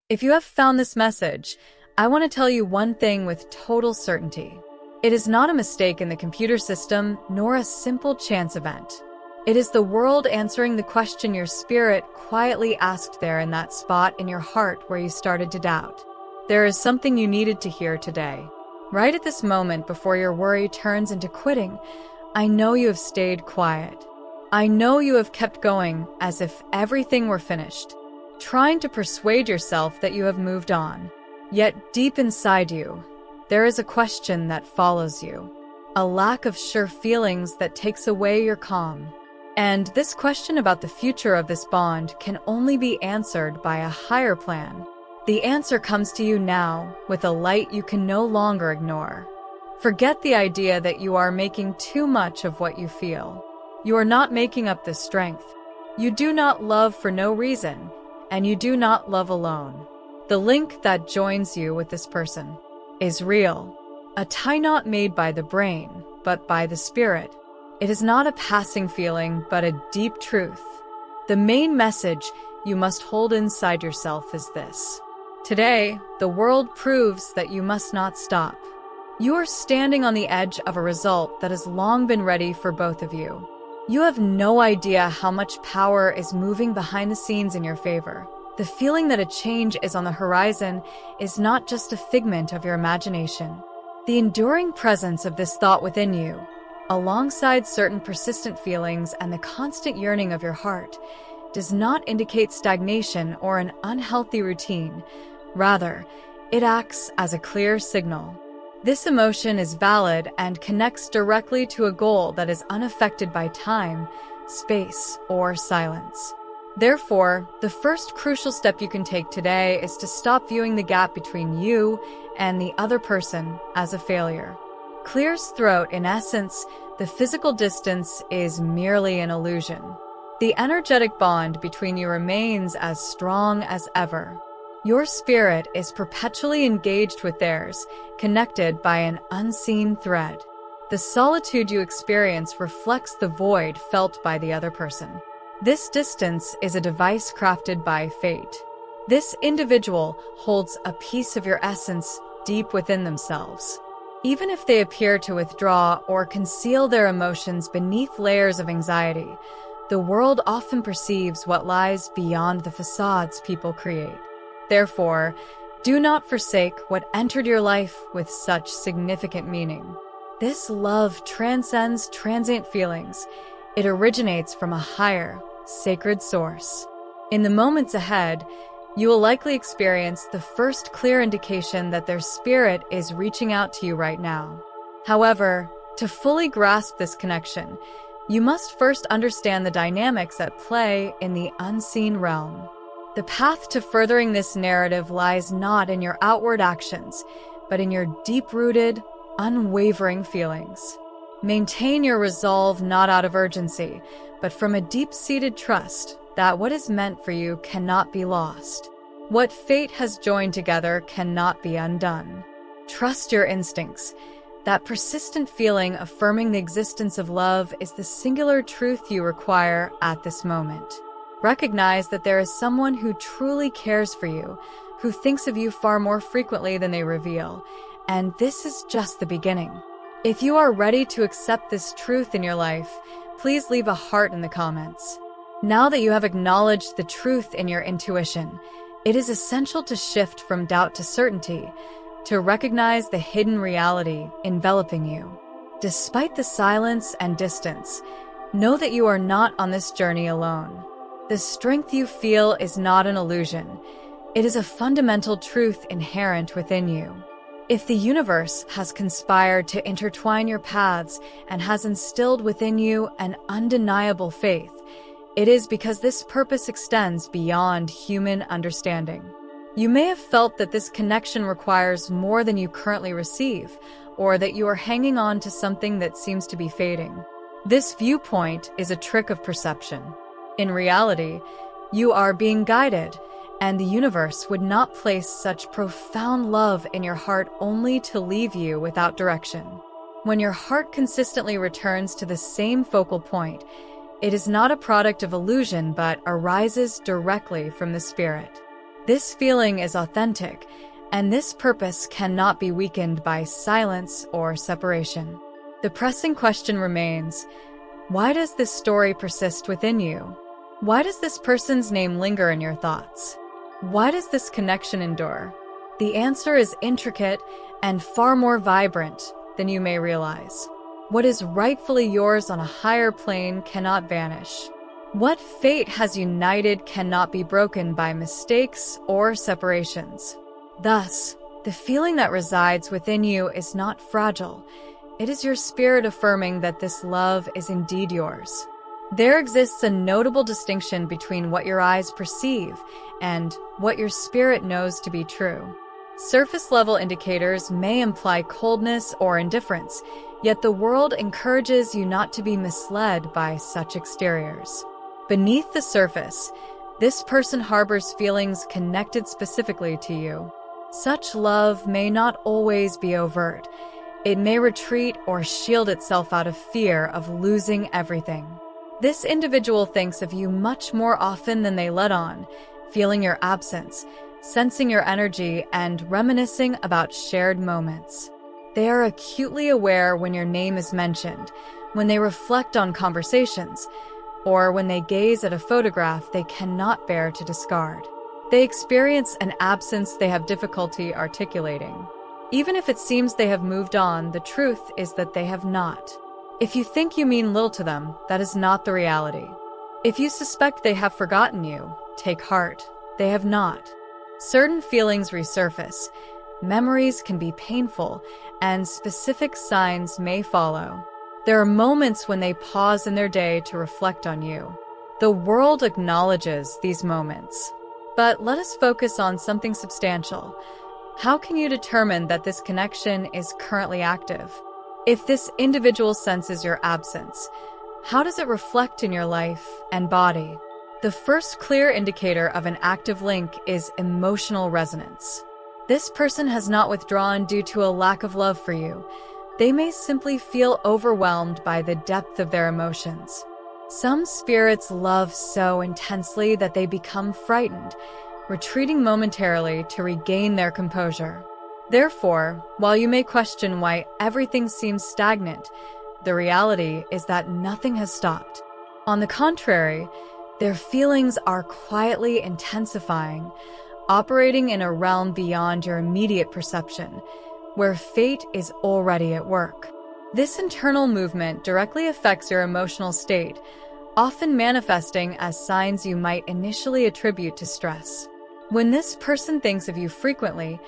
If you have found this message, I want to tell you one thing with total certainty. It is not a mistake in the computer system, nor a simple chance event. It is the world answering the question your spirit quietly asked there in that spot in your heart where you started to doubt. There is something you needed to hear today. Right at this moment before your worry turns into quitting, I know you have stayed quiet. I know you have kept going as if everything were finished, trying to persuade yourself that you have moved on. Yet deep inside you, there is a question that follows you, a lack of sure feelings that takes away your calm. And this question about the future of this bond can only be answered by a higher plan. The answer comes to you now with a light you can no longer ignore. Forget the idea that you are making too much of what you feel. You are not making up this strength. You do not love for no reason, and you do not love alone. The link that joins you with this person is real, a tie not made by the brain, but by the spirit. It is not a passing feeling, but a deep truth. The main message you must hold inside yourself is this. Today, the world proves that you must not stop. You are standing on the edge of a result that has long been ready for both of you. You have no idea how much power is moving behind the scenes in your favor. The feeling that a change is on the horizon is not just a figment of your imagination. The enduring presence of this thought within you, alongside certain persistent feelings and the constant yearning of your heart, does not indicate stagnation or an unhealthy routine. Rather, it acts as a clear signal. This emotion is valid and connects directly to a goal that is unaffected by time, space, or silence. Therefore, the first crucial step you can take today is to stop viewing the gap between you and the other person as a failure. Clear's throat, in essence, the physical distance is merely an illusion. The energetic bond between you remains as strong as ever. Your spirit is perpetually engaged with theirs, connected by an unseen thread. The solitude you experience reflects the void felt by the other person. This distance is a device crafted by fate. This individual holds a piece of your essence deep within themselves. Even if they appear to withdraw or conceal their emotions beneath layers of anxiety, the world often perceives what lies beyond the facades people create. Therefore, do not forsake what entered your life with such significant meaning. This love transcends transient feelings. It originates from a higher, sacred source. In the moments ahead, you will likely experience the first clear indication that their spirit is reaching out to you right now. However, to fully grasp this connection, you must first understand the dynamics at play in the unseen realm. The path to furthering this narrative lies not in your outward actions, but in your deep-rooted, unwavering feelings. Maintain your resolve not out of urgency, but from a deep-seated trust that what is meant for you cannot be lost. What fate has joined together cannot be undone. Trust your instincts. That persistent feeling affirming the existence of love is the singular truth you require at this moment. Recognize that there is someone who truly cares for you, who thinks of you far more frequently than they reveal, and this is just the beginning. If you are ready to accept this truth in your life, please leave a heart in the comments. Now that you have acknowledged the truth in your intuition, it is essential to shift from doubt to certainty, to recognize the hidden reality enveloping you. Despite the silence and distance, know that you are not on this journey alone. The strength you feel is not an illusion. It is a fundamental truth inherent within you. If the universe has conspired to intertwine your paths and has instilled within you an undeniable faith, it is because this purpose extends beyond human understanding. You may have felt that this connection requires more than you currently receive, or that you are hanging on to something that seems to be fading. This viewpoint is a trick of perception. In reality, you are being guided, and the universe would not place such profound love in your heart only to leave you without direction. When your heart consistently returns to the same focal point, it is not a product of illusion but arises directly from the spirit. This feeling is authentic, and this purpose cannot be weakened by silence or separation. The pressing question remains, why does this story persist within you? Why does this person's name linger in your thoughts? Why does this connection endure? The answer is intricate and far more vibrant than you may realize. What is rightfully yours on a higher plane cannot vanish. What fate has united cannot be broken by mistakes or separations. Thus, the feeling that resides within you is not fragile. It is your spirit affirming that this love is indeed yours. There exists a notable distinction between what your eyes perceive and what your spirit knows to be true. Surface-level indicators may imply coldness or indifference, yet the world encourages you not to be misled by such exteriors. Beneath the surface, this person harbors feelings connected specifically to you. Such love may not always be overt. It may retreat or shield itself out of fear of losing everything. This individual thinks of you much more often than they let on, feeling your absence, sensing your energy, and reminiscing about shared moments. They are acutely aware when your name is mentioned, when they reflect on conversations, or when they gaze at a photograph they cannot bear to discard. They experience an absence they have difficulty articulating. Even if it seems they have moved on, the truth is that they have not. If you think you mean little to them, that is not the reality. If you suspect they have forgotten you, take heart. They have not. Certain feelings resurface, memories can be painful, and specific signs may follow. There are moments when they pause in their day to reflect on you. The world acknowledges these moments. But let us focus on something substantial. How can you determine that this connection is currently active? If this individual senses your absence, how does it reflect in your life and body? The first clear indicator of an active link is emotional resonance. This person has not withdrawn due to a lack of love for you. They may simply feel overwhelmed by the depth of their emotions. Some spirits love so intensely that they become frightened, retreating momentarily to regain their composure. Therefore, while you may question why everything seems stagnant, the reality is that nothing has stopped. On the contrary, their feelings are quietly intensifying, operating in a realm beyond your immediate perception, where fate is already at work. This internal movement directly affects your emotional state, often manifesting as signs you might initially attribute to stress. When this person thinks of you frequently,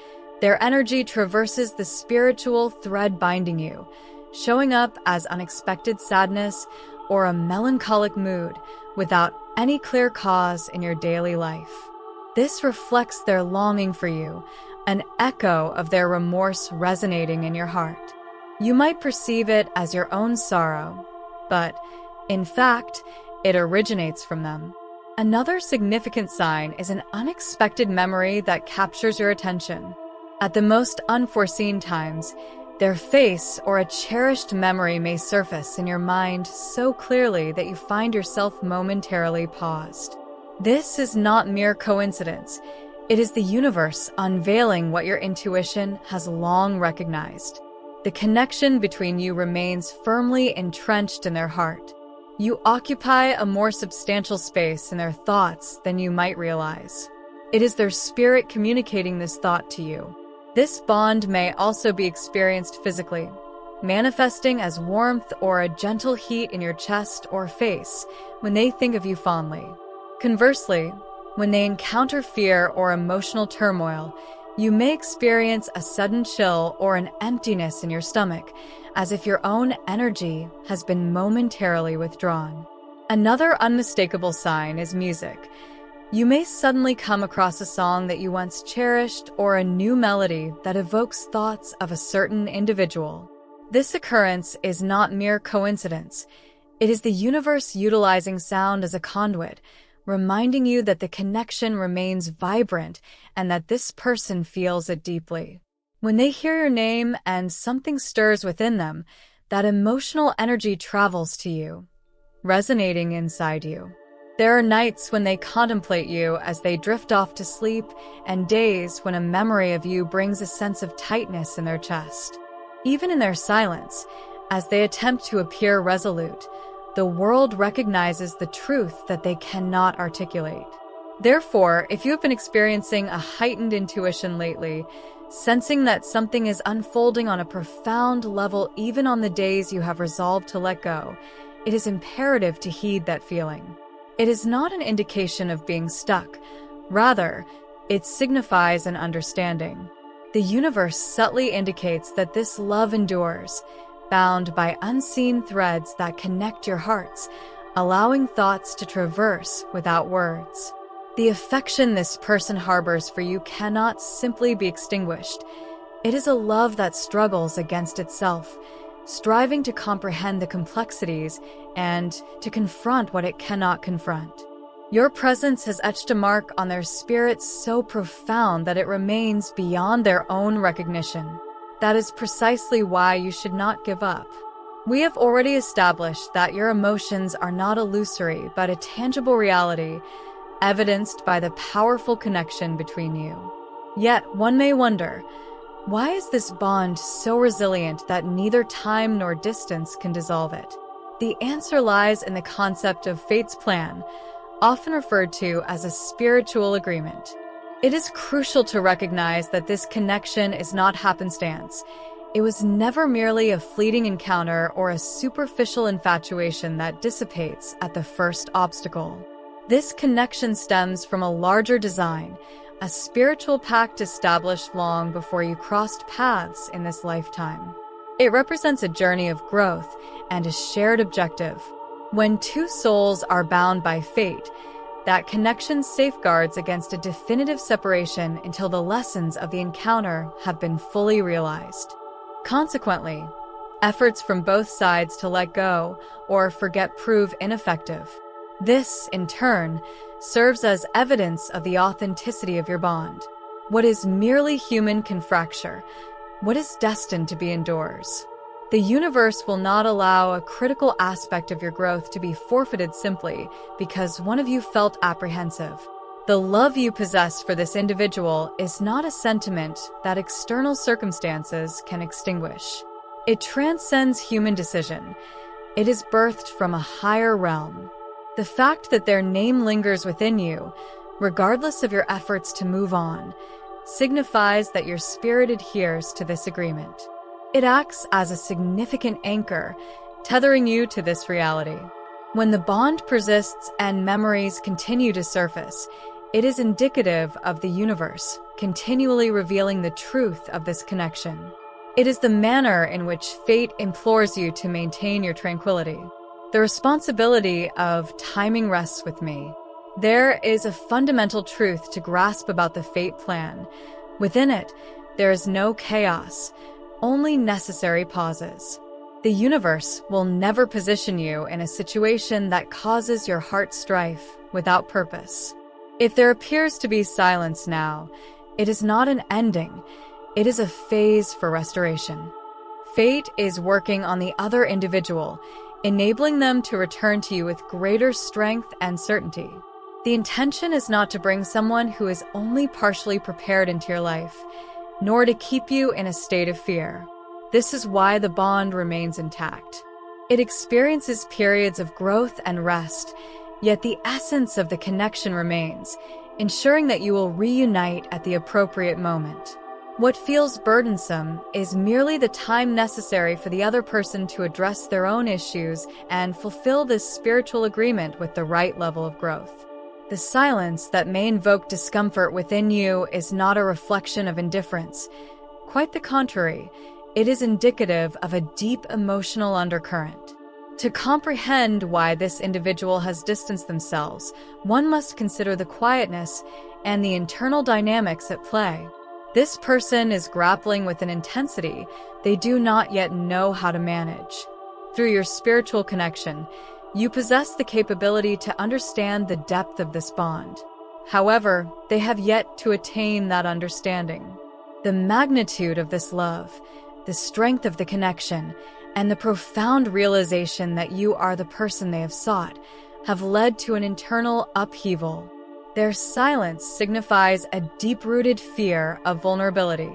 their energy traverses the spiritual thread binding you, showing up as unexpected sadness or a melancholic mood without any clear cause in your daily life. This reflects their longing for you, an echo of their remorse resonating in your heart. You might perceive it as your own sorrow, but in fact, it originates from them. Another significant sign is an unexpected memory that captures your attention. At the most unforeseen times, their face or a cherished memory may surface in your mind so clearly that you find yourself momentarily paused. This is not mere coincidence. It is the universe unveiling what your intuition has long recognized. The connection between you remains firmly entrenched in their heart. You occupy a more substantial space in their thoughts than you might realize. It is their spirit communicating this thought to you. This bond may also be experienced physically, manifesting as warmth or a gentle heat in your chest or face when they think of you fondly. Conversely, when they encounter fear or emotional turmoil, you may experience a sudden chill or an emptiness in your stomach, as if your own energy has been momentarily withdrawn. Another unmistakable sign is music. You may suddenly come across a song that you once cherished or a new melody that evokes thoughts of a certain individual. This occurrence is not mere coincidence. It is the universe utilizing sound as a conduit, reminding you that the connection remains vibrant and that this person feels it deeply. When they hear your name and something stirs within them, that emotional energy travels to you, resonating inside you. There are nights when they contemplate you as they drift off to sleep, and days when a memory of you brings a sense of tightness in their chest. Even in their silence, as they attempt to appear resolute, the world recognizes the truth that they cannot articulate. Therefore, if you have been experiencing a heightened intuition lately, sensing that something is unfolding on a profound level even on the days you have resolved to let go, it is imperative to heed that feeling. It is not an indication of being stuck. Rather, it signifies an understanding. The universe subtly indicates that this love endures, bound by unseen threads that connect your hearts, allowing thoughts to traverse without words. The affection this person harbors for you cannot simply be extinguished. It is a love that struggles against itself, striving to comprehend the complexities and to confront what it cannot confront. Your presence has etched a mark on their spirits so profound that it remains beyond their own recognition. That is precisely why you should not give up. We have already established that your emotions are not illusory but a tangible reality, evidenced by the powerful connection between you. Yet, one may wonder, why is this bond so resilient that neither time nor distance can dissolve it? The answer lies in the concept of fate's plan, often referred to as a spiritual agreement. It is crucial to recognize that this connection is not happenstance. It was never merely a fleeting encounter or a superficial infatuation that dissipates at the first obstacle. This connection stems from a larger design, a spiritual pact established long before you crossed paths in this lifetime. It represents a journey of growth and a shared objective. When two souls are bound by fate, that connection safeguards against a definitive separation until the lessons of the encounter have been fully realized. Consequently, efforts from both sides to let go or forget prove ineffective. This, in turn, serves as evidence of the authenticity of your bond. What is merely human can fracture. What is destined to be endures. The universe will not allow a critical aspect of your growth to be forfeited simply because one of you felt apprehensive. The love you possess for this individual is not a sentiment that external circumstances can extinguish. It transcends human decision. It is birthed from a higher realm. The fact that their name lingers within you, regardless of your efforts to move on, signifies that your spirit adheres to this agreement. It acts as a significant anchor, tethering you to this reality. When the bond persists and memories continue to surface, it is indicative of the universe continually revealing the truth of this connection. It is the manner in which fate implores you to maintain your tranquility. The responsibility of timing rests with me. There is a fundamental truth to grasp about the fate plan. Within it, there is no chaos, only necessary pauses. The universe will never position you in a situation that causes your heart strife without purpose. If there appears to be silence now, it is not an ending, it is a phase for restoration. Fate is working on the other individual, enabling them to return to you with greater strength and certainty. The intention is not to bring someone who is only partially prepared into your life, nor to keep you in a state of fear. This is why the bond remains intact. It experiences periods of growth and rest, yet the essence of the connection remains, ensuring that you will reunite at the appropriate moment. What feels burdensome is merely the time necessary for the other person to address their own issues and fulfill this spiritual agreement with the right level of growth. The silence that may invoke discomfort within you is not a reflection of indifference. Quite the contrary, it is indicative of a deep emotional undercurrent. To comprehend why this individual has distanced themselves, one must consider the quietness and the internal dynamics at play. This person is grappling with an intensity they do not yet know how to manage. Through your spiritual connection, you possess the capability to understand the depth of this bond. However, they have yet to attain that understanding. The magnitude of this love, the strength of the connection, and the profound realization that you are the person they have sought have led to an internal upheaval. Their silence signifies a deep-rooted fear of vulnerability.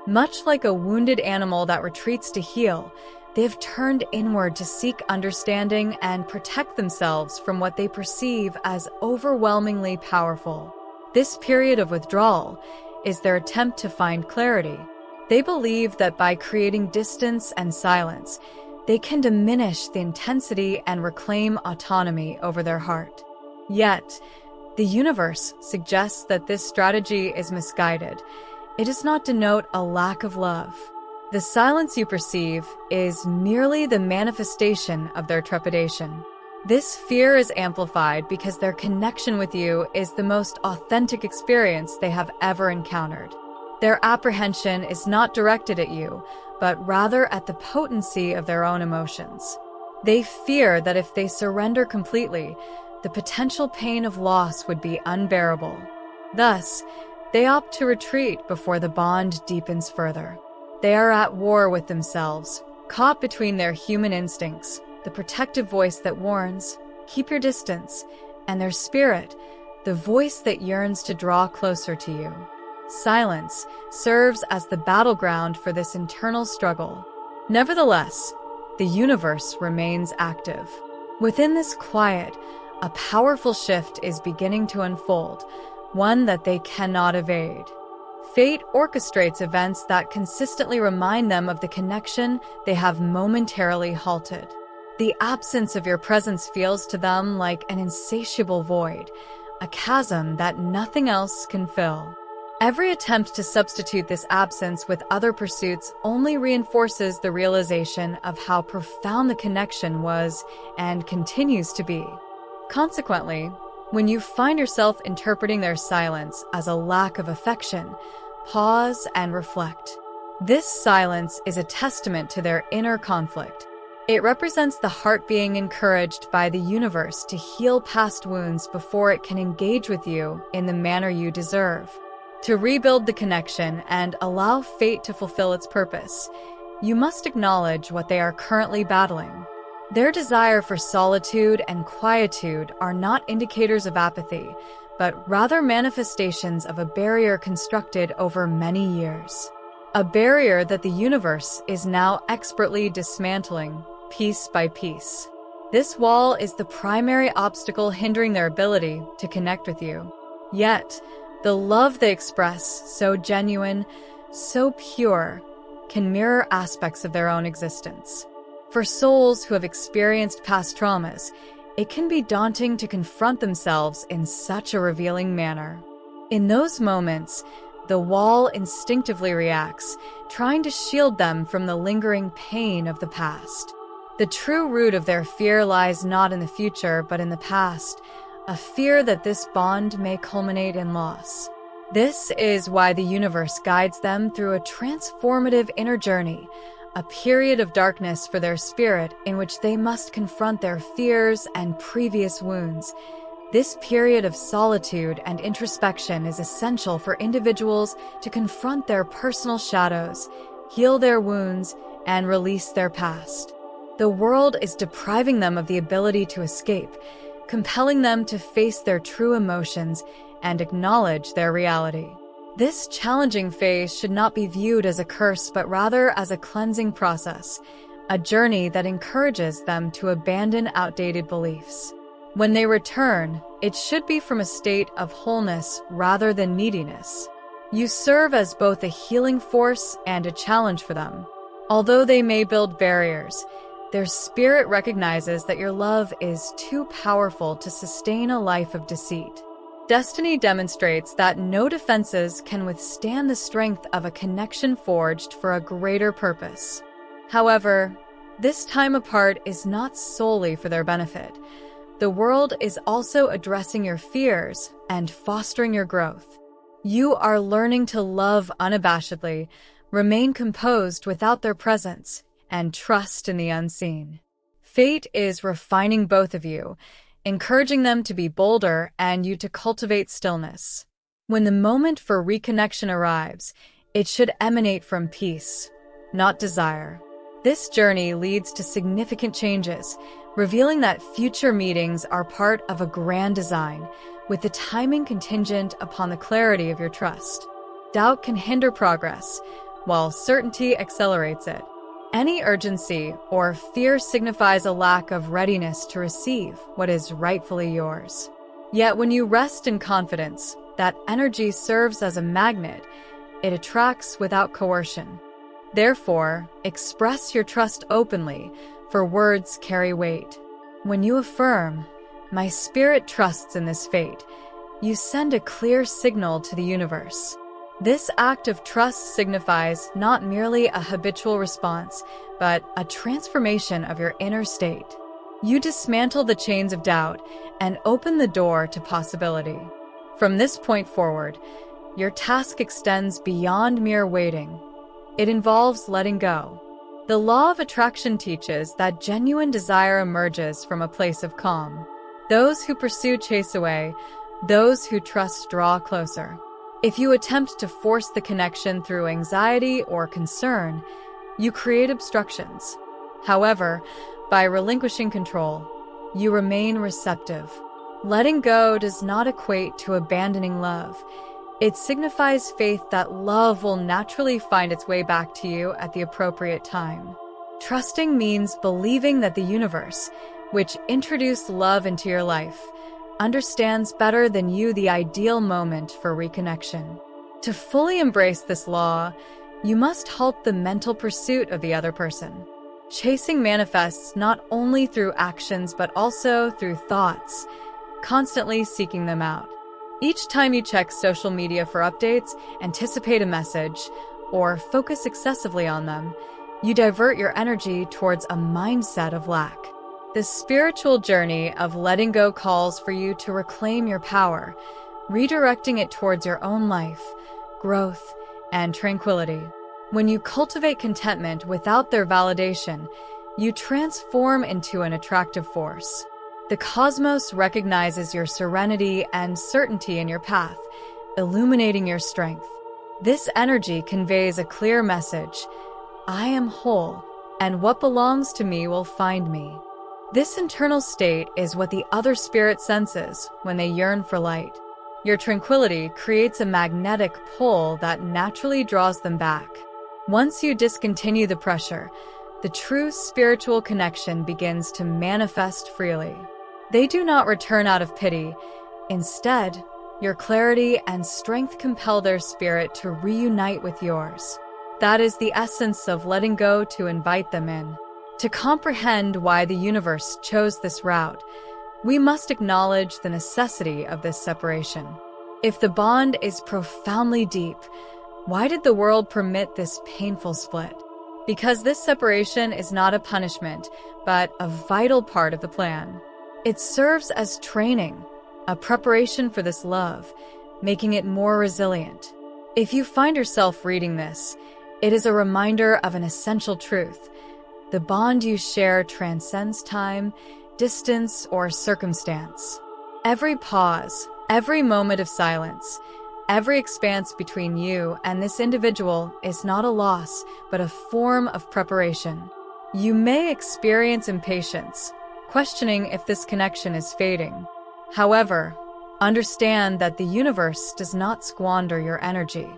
Much like a wounded animal that retreats to heal, they have turned inward to seek understanding and protect themselves from what they perceive as overwhelmingly powerful. This period of withdrawal is their attempt to find clarity. They believe that by creating distance and silence, they can diminish the intensity and reclaim autonomy over their heart. Yet, the universe suggests that this strategy is misguided. It does not denote a lack of love. The silence you perceive is merely the manifestation of their trepidation. This fear is amplified because their connection with you is the most authentic experience they have ever encountered. Their apprehension is not directed at you, but rather at the potency of their own emotions. They fear that if they surrender completely, the potential pain of loss would be unbearable. Thus, they opt to retreat before the bond deepens further. They are at war with themselves, caught between their human instincts, the protective voice that warns, "Keep your distance," and their spirit, the voice that yearns to draw closer to you. Silence serves as the battleground for this internal struggle. Nevertheless, the universe remains active. Within this quiet, a powerful shift is beginning to unfold, one that they cannot evade. Fate orchestrates events that consistently remind them of the connection they have momentarily halted. The absence of your presence feels to them like an insatiable void, a chasm that nothing else can fill. Every attempt to substitute this absence with other pursuits only reinforces the realization of how profound the connection was and continues to be. Consequently, when you find yourself interpreting their silence as a lack of affection, pause and reflect. This silence is a testament to their inner conflict. It represents the heart being encouraged by the universe to heal past wounds before it can engage with you in the manner you deserve. To rebuild the connection and allow fate to fulfill its purpose, you must acknowledge what they are currently battling. Their desire for solitude and quietude are not indicators of apathy, but rather manifestations of a barrier constructed over many years. A barrier that the universe is now expertly dismantling, piece by piece. This wall is the primary obstacle hindering their ability to connect with you. Yet, the love they express, so genuine, so pure, can mirror aspects of their own existence. For souls who have experienced past traumas, it can be daunting to confront themselves in such a revealing manner. In those moments, the wall instinctively reacts, trying to shield them from the lingering pain of the past. The true root of their fear lies not in the future, but in the past, a fear that this bond may culminate in loss. This is why the universe guides them through a transformative inner journey, a period of darkness for their spirit in which they must confront their fears and previous wounds. This period of solitude and introspection is essential for individuals to confront their personal shadows, heal their wounds, and release their past. The world is depriving them of the ability to escape, compelling them to face their true emotions and acknowledge their reality. This challenging phase should not be viewed as a curse, but rather as a cleansing process, a journey that encourages them to abandon outdated beliefs. When they return, it should be from a state of wholeness rather than neediness. You serve as both a healing force and a challenge for them. Although they may build barriers, their spirit recognizes that your love is too powerful to sustain a life of deceit. Destiny demonstrates that no defenses can withstand the strength of a connection forged for a greater purpose. However, this time apart is not solely for their benefit. The world is also addressing your fears and fostering your growth. You are learning to love unabashedly, remain composed without their presence, and trust in the unseen. Fate is refining both of you, encouraging them to be bolder and you to cultivate stillness. When the moment for reconnection arrives, it should emanate from peace, not desire. This journey leads to significant changes, revealing that future meetings are part of a grand design, with the timing contingent upon the clarity of your trust. Doubt can hinder progress, while certainty accelerates it. Any urgency or fear signifies a lack of readiness to receive what is rightfully yours. Yet when you rest in confidence, that energy serves as a magnet. It attracts without coercion. Therefore, express your trust openly, for words carry weight. When you affirm, "My spirit trusts in this fate," you send a clear signal to the universe. This act of trust signifies not merely a habitual response, but a transformation of your inner state. You dismantle the chains of doubt and open the door to possibility. From this point forward, your task extends beyond mere waiting. It involves letting go. The law of attraction teaches that genuine desire emerges from a place of calm. Those who pursue chase away, those who trust draw closer. If you attempt to force the connection through anxiety or concern, you create obstructions. However, by relinquishing control, you remain receptive. Letting go does not equate to abandoning love. It signifies faith that love will naturally find its way back to you at the appropriate time. Trusting means believing that the universe, which introduced love into your life, understands better than you the ideal moment for reconnection. To fully embrace this law, you must halt the mental pursuit of the other person. Chasing manifests not only through actions but also through thoughts, constantly seeking them out. Each time you check social media for updates, anticipate a message, or focus excessively on them, you divert your energy towards a mindset of lack. The spiritual journey of letting go calls for you to reclaim your power, redirecting it towards your own life, growth, and tranquility. When you cultivate contentment without their validation, you transform into an attractive force. The cosmos recognizes your serenity and certainty in your path, illuminating your strength. This energy conveys a clear message: I am whole, and what belongs to me will find me. This internal state is what the other spirit senses when they yearn for light. Your tranquility creates a magnetic pull that naturally draws them back. Once you discontinue the pressure, the true spiritual connection begins to manifest freely. They do not return out of pity. Instead, your clarity and strength compel their spirit to reunite with yours. That is the essence of letting go, to invite them in. To comprehend why the universe chose this route, we must acknowledge the necessity of this separation. If the bond is profoundly deep, why did the world permit this painful split? Because this separation is not a punishment, but a vital part of the plan. It serves as training, a preparation for this love, making it more resilient. If you find yourself reading this, it is a reminder of an essential truth. The bond you share transcends time, distance, or circumstance. Every pause, every moment of silence, every expanse between you and this individual is not a loss, but a form of preparation. You may experience impatience, questioning if this connection is fading. However, understand that the universe does not squander your energy.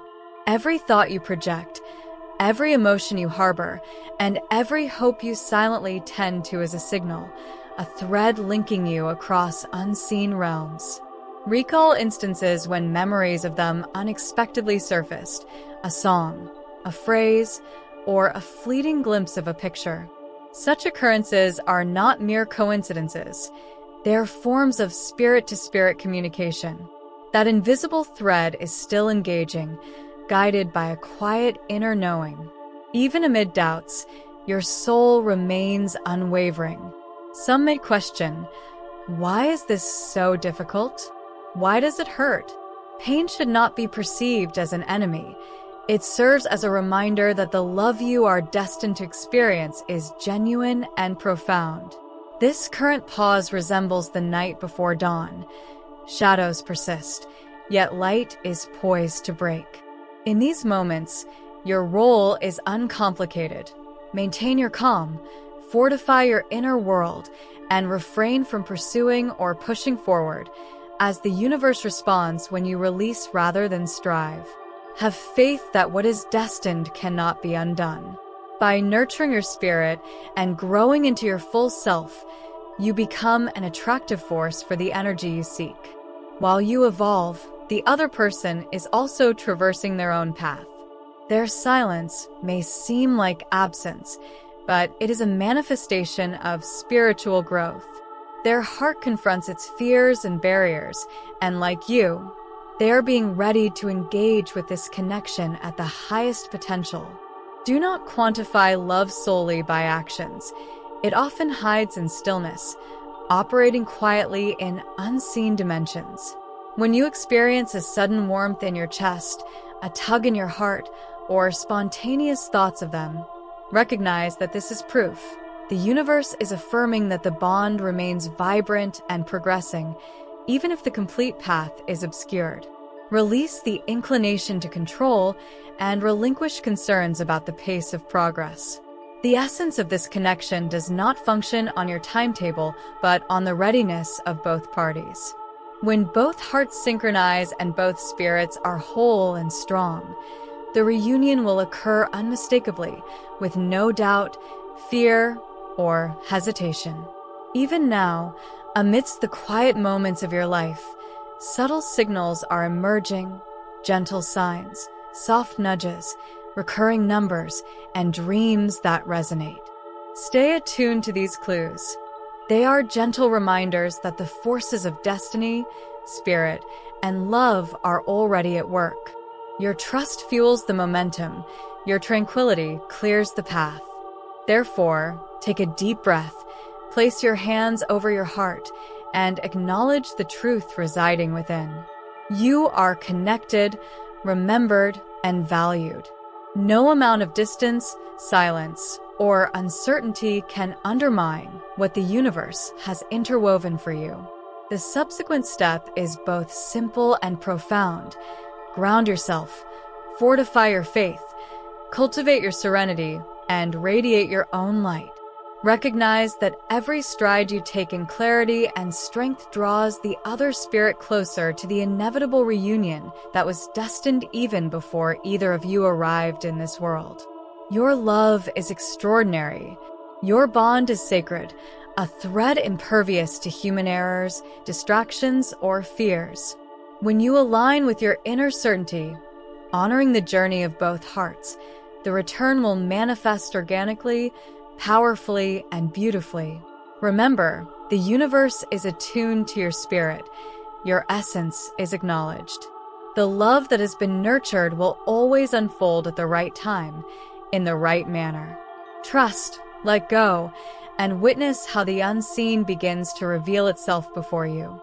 Every thought you project, every emotion you harbor, and every hope you silently tend to is a signal, a thread linking you across unseen realms. Recall instances when memories of them unexpectedly surfaced, a song, a phrase, or a fleeting glimpse of a picture. Such occurrences are not mere coincidences. They are forms of spirit-to-spirit communication. That invisible thread is still engaging, guided by a quiet inner knowing. Even amid doubts, your soul remains unwavering. Some may question, why is this so difficult? Why does it hurt? Pain should not be perceived as an enemy. It serves as a reminder that the love you are destined to experience is genuine and profound. This current pause resembles the night before dawn. Shadows persist, yet light is poised to break. In these moments, your role is uncomplicated. Maintain your calm, Fortify your inner world and refrain from pursuing or pushing forward, as the universe responds when you release rather than strive. Have faith that what is destined cannot be undone. By nurturing your spirit and growing into your full self, you become an attractive force for the energy you seek. While you evolve, the other person is also traversing their own path. Their silence may seem like absence, but it is a manifestation of spiritual growth. Their heart confronts its fears and barriers, and like you, they are being ready to engage with this connection at the highest potential. Do not quantify love solely by actions. It often hides in stillness, operating quietly in unseen dimensions. When you experience a sudden warmth in your chest, a tug in your heart, or spontaneous thoughts of them, recognize that this is proof. The universe is affirming that the bond remains vibrant and progressing, even if the complete path is obscured. Release the inclination to control and relinquish concerns about the pace of progress. The essence of this connection does not function on your timetable, but on the readiness of both parties. When both hearts synchronize and both spirits are whole and strong, the reunion will occur unmistakably, with no doubt, fear, or hesitation. Even now, amidst the quiet moments of your life, subtle signals are emerging, gentle signs, soft nudges, recurring numbers, and dreams that resonate. Stay attuned to these clues. They are gentle reminders that the forces of destiny, spirit, and love are already at work. Your trust fuels the momentum. Your tranquility clears the path. Therefore, take a deep breath, place your hands over your heart, and acknowledge the truth residing within. You are connected, remembered, and valued. No amount of distance, silence, or uncertainty can undermine what the universe has interwoven for you. The subsequent step is both simple and profound. Ground yourself, fortify your faith, cultivate your serenity, and radiate your own light. Recognize that every stride you take in clarity and strength draws the other spirit closer to the inevitable reunion that was destined even before either of you arrived in this world. Your love is extraordinary. Your bond is sacred, a thread impervious to human errors, distractions, or fears. When you align with your inner certainty, honoring the journey of both hearts, the return will manifest organically, powerfully, and beautifully. Remember, the universe is attuned to your spirit. Your essence is acknowledged. The love that has been nurtured will always unfold at the right time, in the right manner. Trust, let go, and witness how the unseen begins to reveal itself before you.